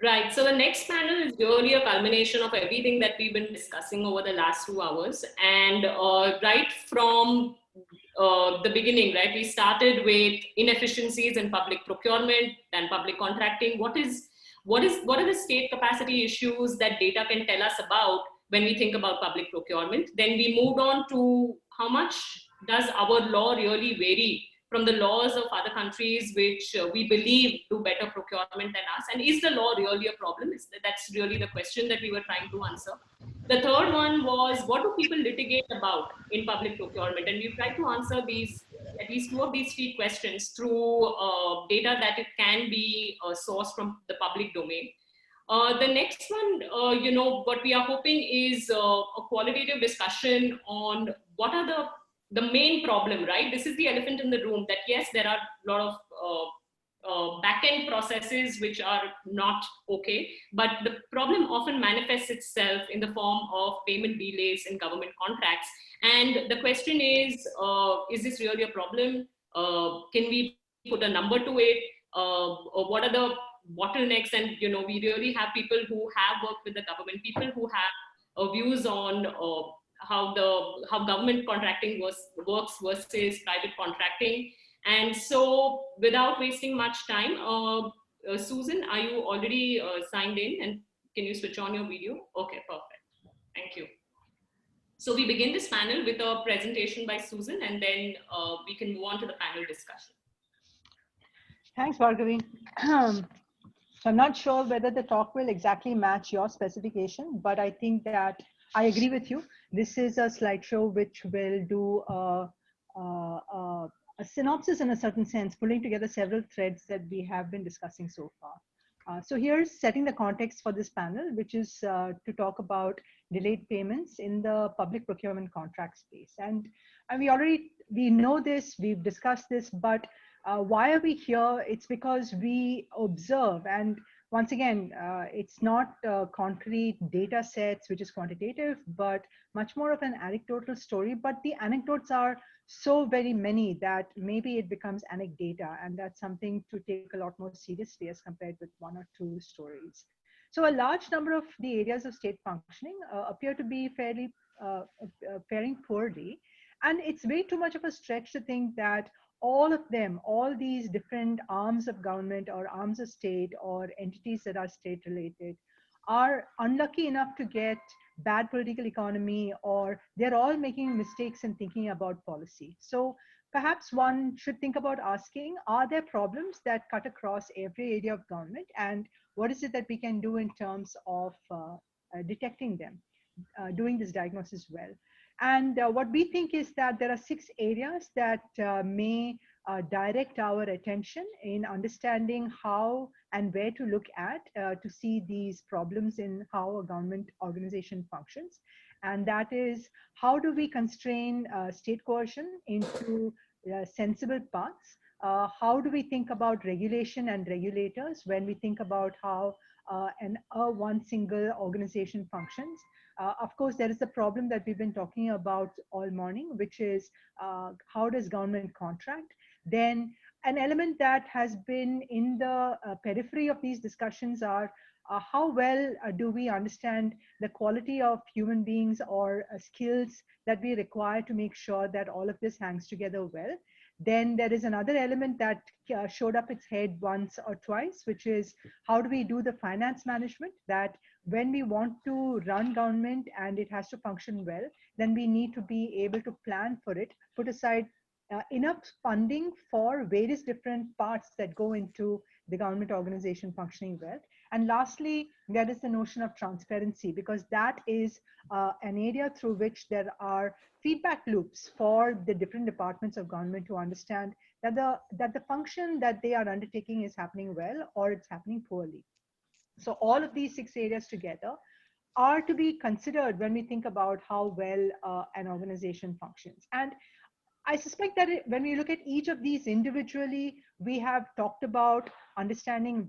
Right. So the next panel is really a culmination of everything that we've been discussing over the last 2 hours. And right from the beginning, right, we started with inefficiencies in public procurement and public contracting. What are the state capacity issues that data can tell us about when we think about public procurement? Then we moved on to how much does our law really vary from the laws of other countries which we believe do better procurement than us, and is the law really a problem? That's really the question that we were trying to answer. The third one was, what do people litigate about in public procurement? And we've tried to answer these, at least two of these three questions, through data that it can be sourced from the public domain. The next one, what we are hoping is a qualitative discussion on what are the main problem, right? This is the elephant in the room, that yes, there are a lot of back-end processes which are not okay, but the problem often manifests itself in the form of payment delays in government contracts. And the question is this really a problem? Can we put a number to it? Or what are the bottlenecks? And we really have people who have worked with the government, people who have views on how government contracting works versus private contracting. And so, without wasting much time, Susan, are you already signed in? And can you switch on your video? Okay, perfect. Thank you. So we begin this panel with a presentation by Susan, and then we can move on to the panel discussion. Thanks, Bhargavi. So I'm not sure whether the talk will exactly match your specification, but I think that I agree with you. This is a slideshow which will do a synopsis in a certain sense, pulling together several threads that we have been discussing so far. So here's setting the context for this panel, which is to talk about delayed payments in the public procurement contract space. And we know this, we've discussed this, but why are we here? It's because we observe, and once again, it's not concrete data sets, which is quantitative, but much more of an anecdotal story. But the anecdotes are so very many that maybe it becomes anecdata, and that's something to take a lot more seriously as compared with one or two stories. So a large number of the areas of state functioning appear to be faring poorly. And it's way too much of a stretch to think that all of them, all these different arms of government or arms of state or entities that are state related, are unlucky enough to get bad political economy, or they're all making mistakes in thinking about policy. So perhaps one should think about asking, are there problems that cut across every area of government, and what is it that we can do in terms of detecting them, doing this diagnosis well? And what we think is that there are 6 areas that may direct our attention in understanding how and where to look at to see these problems in how a government organization functions. And that is, how do we constrain state coercion into sensible paths? How do we think about regulation and regulators when we think about how one single organization functions? Of course, there is a problem that we've been talking about all morning, which is how does government contract? Then an element that has been in the periphery of these discussions are how well do we understand the quality of human beings or skills that we require to make sure that all of this hangs together well. Then there is another element that showed up its head once or twice, which is how do we do the finance management, that when we want to run government and it has to function well, then we need to be able to plan for it, put aside enough funding for various different parts that go into the government organization functioning well. And lastly, there is the notion of transparency, because that is an area through which there are feedback loops for the different departments of government to understand that the function that they are undertaking is happening well or it's happening poorly. So all of these 6 areas together are to be considered when we think about how well an organization functions. And I suspect that when we look at each of these individually, we have talked about understanding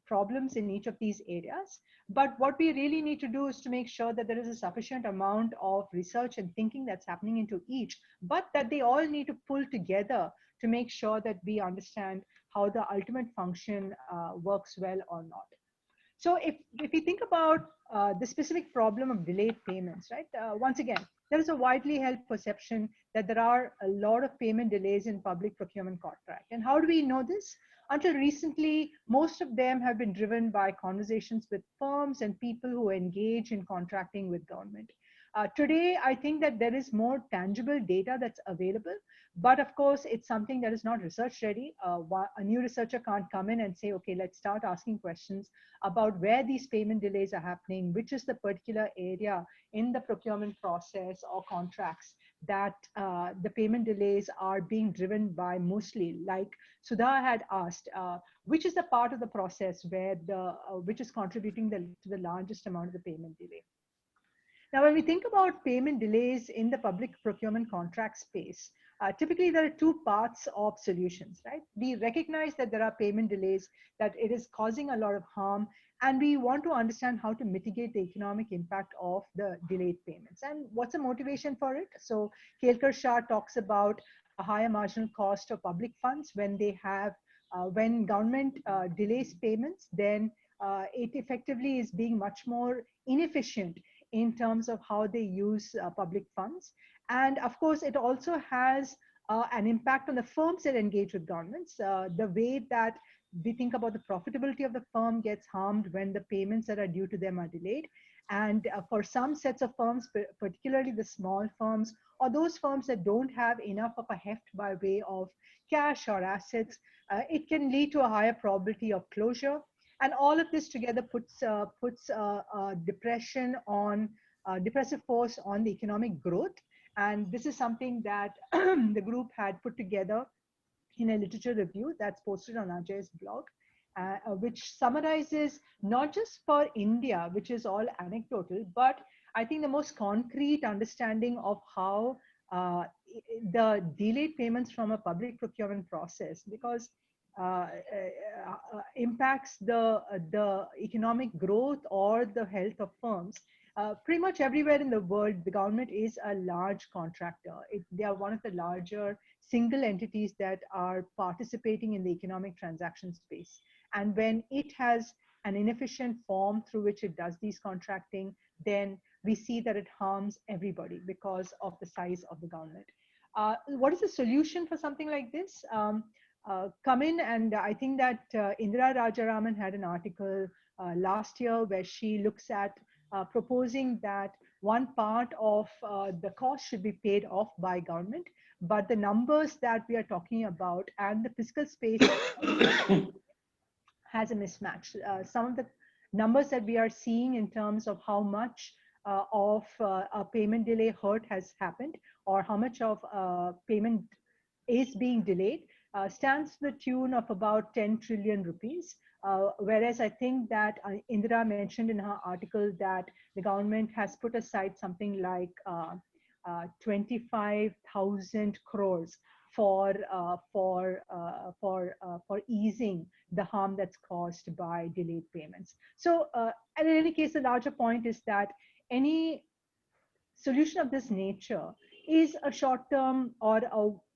problems in each of these areas. But what we really need to do is to make sure that there is a sufficient amount of research and thinking that's happening into each, but that they all need to pull together to make sure that we understand how the ultimate function works well or not. So if we think about the specific problem of delayed payments, right? Once again, there is a widely held perception that there are a lot of payment delays in public procurement contract. And how do we know this? Until recently, most of them have been driven by conversations with firms and people who engage in contracting with government. Today, I think that there is more tangible data that's available, but of course, it's something that is not research ready. A new researcher can't come in and say, okay, let's start asking questions about where these payment delays are happening, which is the particular area in the procurement process or contracts that the payment delays are being driven by mostly. Like Sudha had asked, which is the part of the process where which is contributing to the largest amount of the payment delay. Now, when we think about payment delays in the public procurement contract space, typically there are two parts of solutions, right? We recognize that there are payment delays, that it is causing a lot of harm, and we want to understand how to mitigate the economic impact of the delayed payments. And what's the motivation for it? So Kelkar Shah talks about a higher marginal cost of public funds when they have, when government delays payments, then it effectively is being much more inefficient in terms of how they use public funds. And of course, it also has an impact on the firms that engage with governments. The way that we think about the profitability of the firm gets harmed when the payments that are due to them are delayed. And for some sets of firms, particularly the small firms or those firms that don't have enough of a heft by way of cash or assets, it can lead to a higher probability of closure. And all of this together puts depression on depressive force on the economic growth. And this is something that the group had put together in a literature review that's posted on Ajay's blog, which summarizes not just for India, which is all anecdotal, but I think the most concrete understanding of how the delayed payments from a public procurement process, because impacts the economic growth or the health of firms. Pretty much everywhere in the world, the government is a large contractor. They are one of the larger single entities that are participating in the economic transaction space. And when it has an inefficient form through which it does these contracting, then we see that it harms everybody because of the size of the government. What is the solution for something like this? Come in, and I think that Indira Rajaraman had an article last year where she looks at proposing that one part of the cost should be paid off by government, but the numbers that we are talking about and the fiscal space has a mismatch. Some of the numbers that we are seeing in terms of how much of a payment delay hurt has happened, or how much of payment is being delayed, stands to the tune of about 10 trillion rupees. Whereas I think that Indira mentioned in her article that the government has put aside something like 25,000 crores for easing the harm that's caused by delayed payments. So, and in any case, the larger point is that any solution of this nature is a short-term or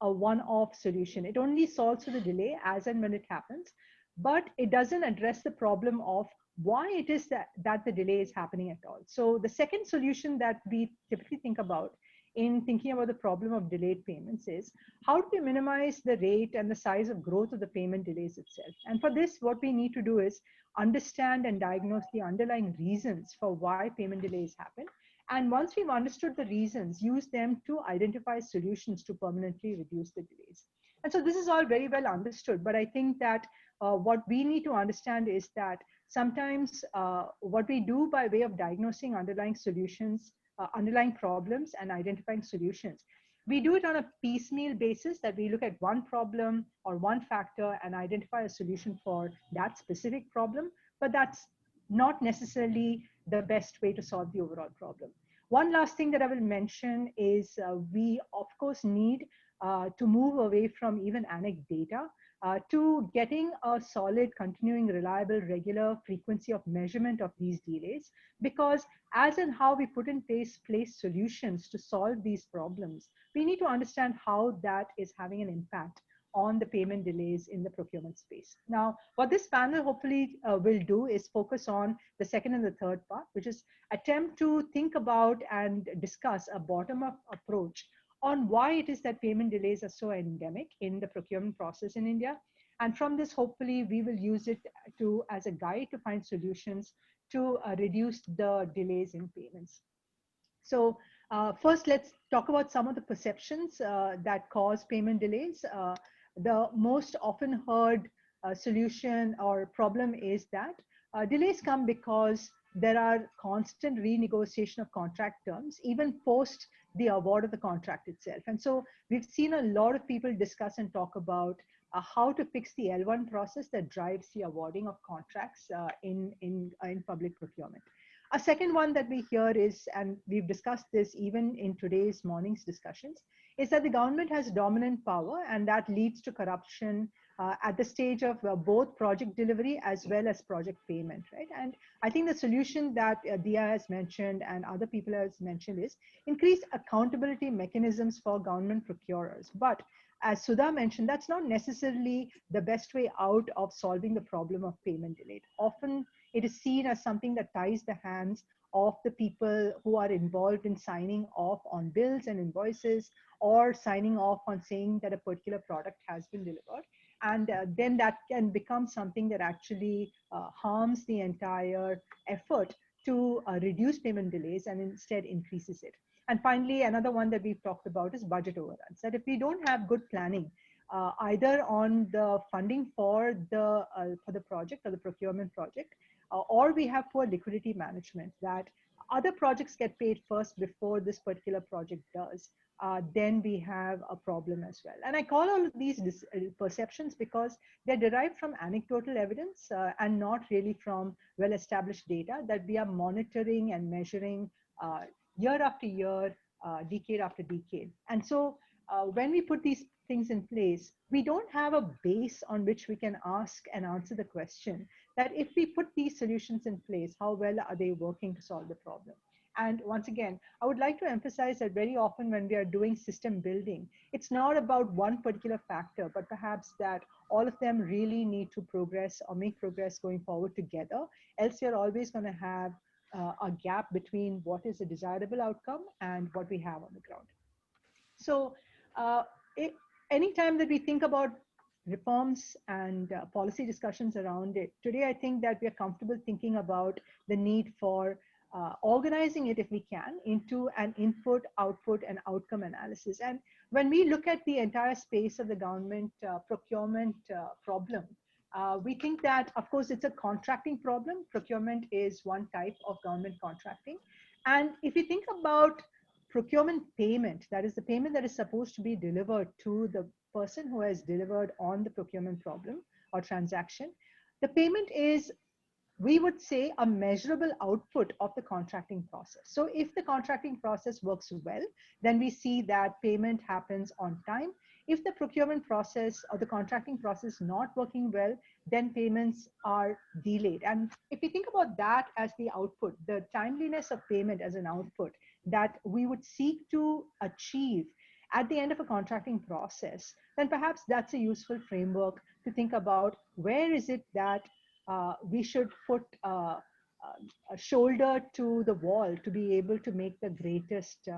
a one-off solution. It only solves for the delay as and when it happens, but it doesn't address the problem of why it is that the delay is happening at all. So the second solution that we typically think about in thinking about the problem of delayed payments is how do we minimize the rate and the size of growth of the payment delays itself? And for this, what we need to do is understand and diagnose the underlying reasons for why payment delays happen. And once we've understood the reasons, use them to identify solutions to permanently reduce the delays. And so this is all very well understood, but I think that what we need to understand is that sometimes what we do by way of diagnosing underlying solutions, underlying problems and identifying solutions, we do it on a piecemeal basis, that we look at one problem or one factor and identify a solution for that specific problem, but that's not necessarily the best way to solve the overall problem. One last thing that I will mention is we of course need to move away from even anecdata to getting a solid, continuing, reliable, regular frequency of measurement of these delays, because as and how we put in place solutions to solve these problems, we need to understand how that is having an impact on the payment delays in the procurement space. Now, what this panel hopefully will do is focus on the second and the third part, which is attempt to think about and discuss a bottom-up approach on why it is that payment delays are so endemic in the procurement process in India. And from this, hopefully, we will use it to as a guide to find solutions to reduce the delays in payments. So first, let's talk about some of the perceptions that cause payment delays. The most often heard solution or problem is that delays come because there are constant renegotiation of contract terms, even post the award of the contract itself. And so we've seen a lot of people discuss and talk about how to fix the L1 process that drives the awarding of contracts in public procurement. A second one that we hear is, and we've discussed this even in today's morning's discussions, is that the government has dominant power and that leads to corruption at the stage of both project delivery as well as project payment, right? And I think the solution that Dia has mentioned and other people has mentioned is increase accountability mechanisms for government procurers. But as Sudha mentioned, that's not necessarily the best way out of solving the problem of payment delay. Often it is seen as something that ties the hands of the people who are involved in signing off on bills and invoices or signing off on saying that a particular product has been delivered. And then that can become something that actually harms the entire effort to reduce payment delays and instead increases it. And finally, another one that we've talked about is budget overruns. That if we don't have good planning, either on the funding for the project or the procurement project, or we have poor liquidity management, that other projects get paid first before this particular project does, then we have a problem as well. And I call all of these perceptions because they're derived from anecdotal evidence and not really from well-established data that we are monitoring and measuring year after year, decade after decade. And so when we put these things in place, we don't have a base on which we can ask and answer the question that if we put these solutions in place, how well are they working to solve the problem? And once again, I would like to emphasize that very often when we are doing system building, it's not about one particular factor, but perhaps that all of them really need to progress or make progress going forward together. Else you're always going to have a gap between what is a desirable outcome and what we have on the ground. So anytime that we think about reforms and policy discussions around it, today I think that we are comfortable thinking about the need for organizing it, if we can, into an input, output, and outcome analysis. And when we look at the entire space of the government procurement problem, we think that, of course, it's a contracting problem. Procurement is one type of government contracting. And if you think about procurement payment, that is the payment that is supposed to be delivered to the person who has delivered on the procurement problem or transaction, the payment is, we would say, a measurable output of the contracting process. So if the contracting process works well, then we see that payment happens on time. If the procurement process or the contracting process not working well, then payments are delayed. And if we think about that as the output, the timeliness of payment as an output that we would seek to achieve at the end of a contracting process, then perhaps that's a useful framework to think about where is it that we should put a shoulder to the wall to be able to make the greatest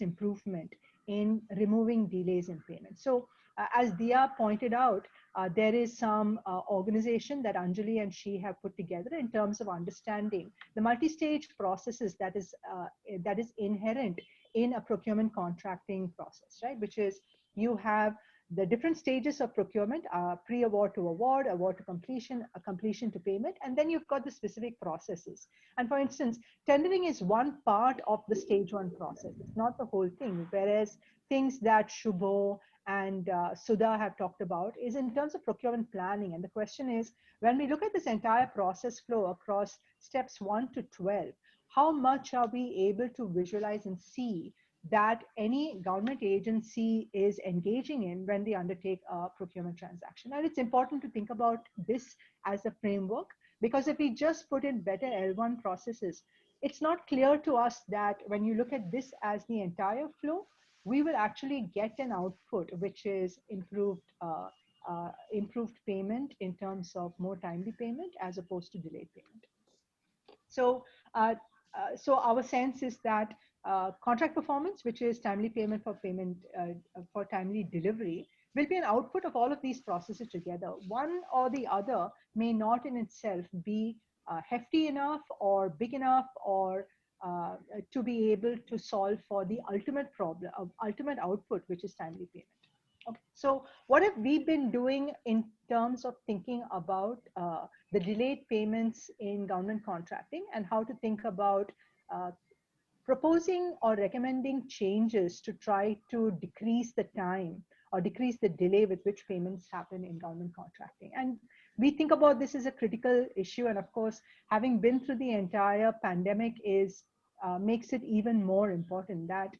improvement in removing delays in payment. So as Dia pointed out, there is some organization that Anjali and she have put together in terms of understanding the multi-stage processes that is inherent in a procurement contracting process, right? Which is, you have the different stages of procurement, pre-award to award, award to completion, completion to payment, and then you've got the specific processes. And for instance, tendering is one part of the stage one process. It's not the whole thing, whereas things that Shubho and Sudha have talked about is in terms of procurement planning. And the question is, when we look at this entire process flow across steps 1 to 12, how much are we able to visualize and see that any government agency is engaging in when they undertake a procurement transaction? And it's important to think about this as a framework, because if we just put in better L1 processes, it's not clear to us that when you look at this as the entire flow, we will actually get an output which is improved payment in terms of more timely payment as opposed to delayed payment. So, so our sense is that contract performance, which is timely payment for for timely delivery, will be an output of all of these processes together. One or the other may not in itself be hefty enough or big enough or to be able to solve for the ultimate problem, ultimate output, which is timely payment. Okay. So what have we been doing in terms of thinking about the delayed payments in government contracting and how to think about uh, proposing or recommending changes to try to decrease the time or decrease the delay with which payments happen in government contracting. And we think about this as a critical issue. And of course, having been through the entire pandemic is makes it even more important that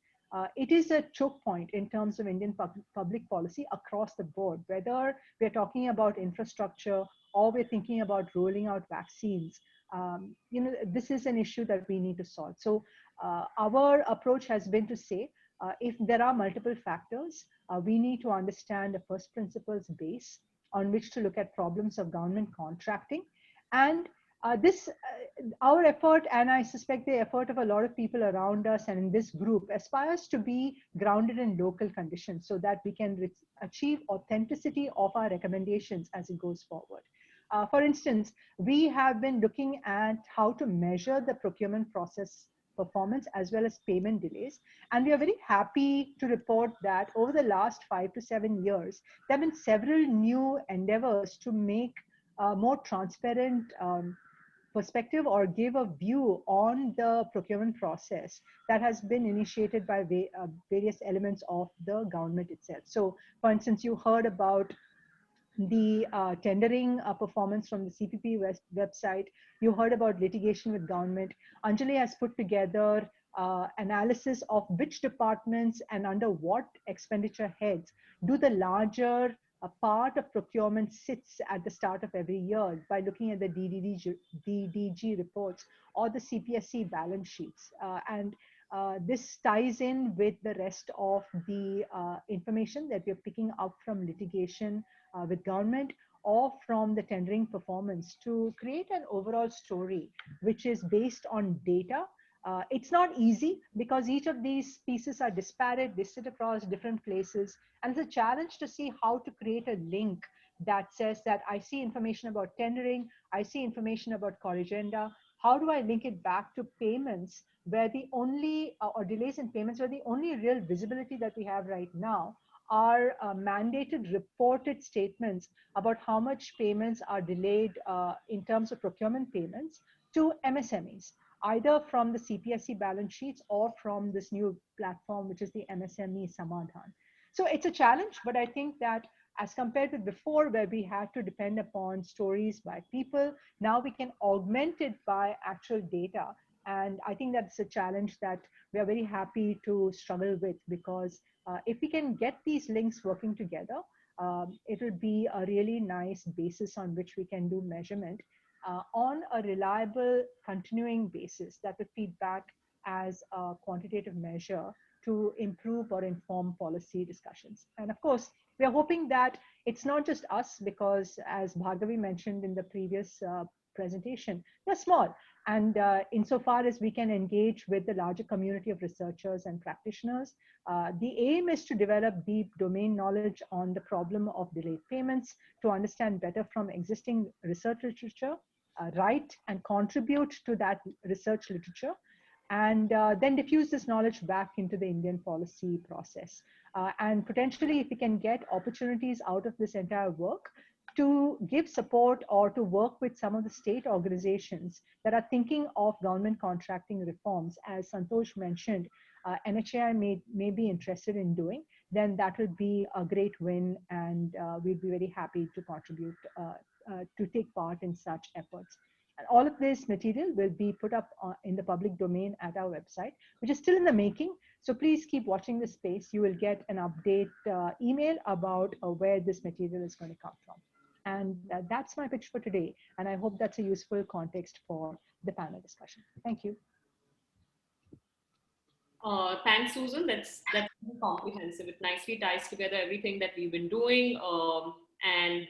it is a choke point in terms of Indian public policy across the board, whether we're talking about infrastructure or we're thinking about rolling out vaccines. This is an issue that we need to solve. So our approach has been to say, if there are multiple factors, we need to understand a first principles base on which to look at problems of government contracting. And our effort, and I suspect the effort of a lot of people around us and in this group, aspires to be grounded in local conditions so that we can achieve authenticity of our recommendations as it goes forward. For instance, we have been looking at how to measure the procurement process performance as well as payment delays. And we are very happy to report that over the last 5 to 7 years, there have been several new endeavors to make more transparent perspective or give a view on the procurement process that has been initiated by various elements of the government itself. So, for instance, you heard about the tendering performance from the CPP website. You heard about litigation with government. Anjali has put together analysis of which departments and under what expenditure heads do the larger part of procurement sits at the start of every year by looking at the DDG reports or the CPSC balance sheets. And this ties in with the rest of the information that we're picking up from litigation with government or from the tendering performance to create an overall story which is based on data. It's not easy because each of these pieces are disparate, they sit across different places, and it's a challenge to see how to create a link that says that I see information about tendering, I see information about core agenda. How do I link it back to payments where the only, or delays in payments, where the only real visibility that we have right now are mandated reported statements about how much payments are delayed in terms of procurement payments to MSMEs, either from the CPSC balance sheets or from this new platform, which is the MSME Samadhan. So it's a challenge, but I think that as compared to before, where we had to depend upon stories by people, now we can augment it by actual data. And I think that's a challenge that we are very happy to struggle with, because if we can get these links working together, it will be a really nice basis on which we can do measurement on a reliable continuing basis that would feed back as a quantitative measure to improve or inform policy discussions. And of course, we are hoping that it's not just us, because as Bhargavi mentioned in the previous presentation, they're small. And insofar as we can engage with the larger community of researchers and practitioners, the aim is to develop deep domain knowledge on the problem of delayed payments, to understand better from existing research literature, write and contribute to that research literature, and then diffuse this knowledge back into the Indian policy process. And potentially, if we can get opportunities out of this entire work, to give support or to work with some of the state organizations that are thinking of government contracting reforms, as Santosh mentioned, NHAI may be interested in doing, then that would be a great win, and we'd be very happy to contribute to take part in such efforts. And all of this material will be put up in the public domain at our website, which is still in the making. So please keep watching this space. You will get an update email about where this material is going to come from. And that's my pitch for today. And I hope that's a useful context for the panel discussion. Thank you. Thanks, Susan. That's comprehensive. It nicely ties together everything that we've been doing. And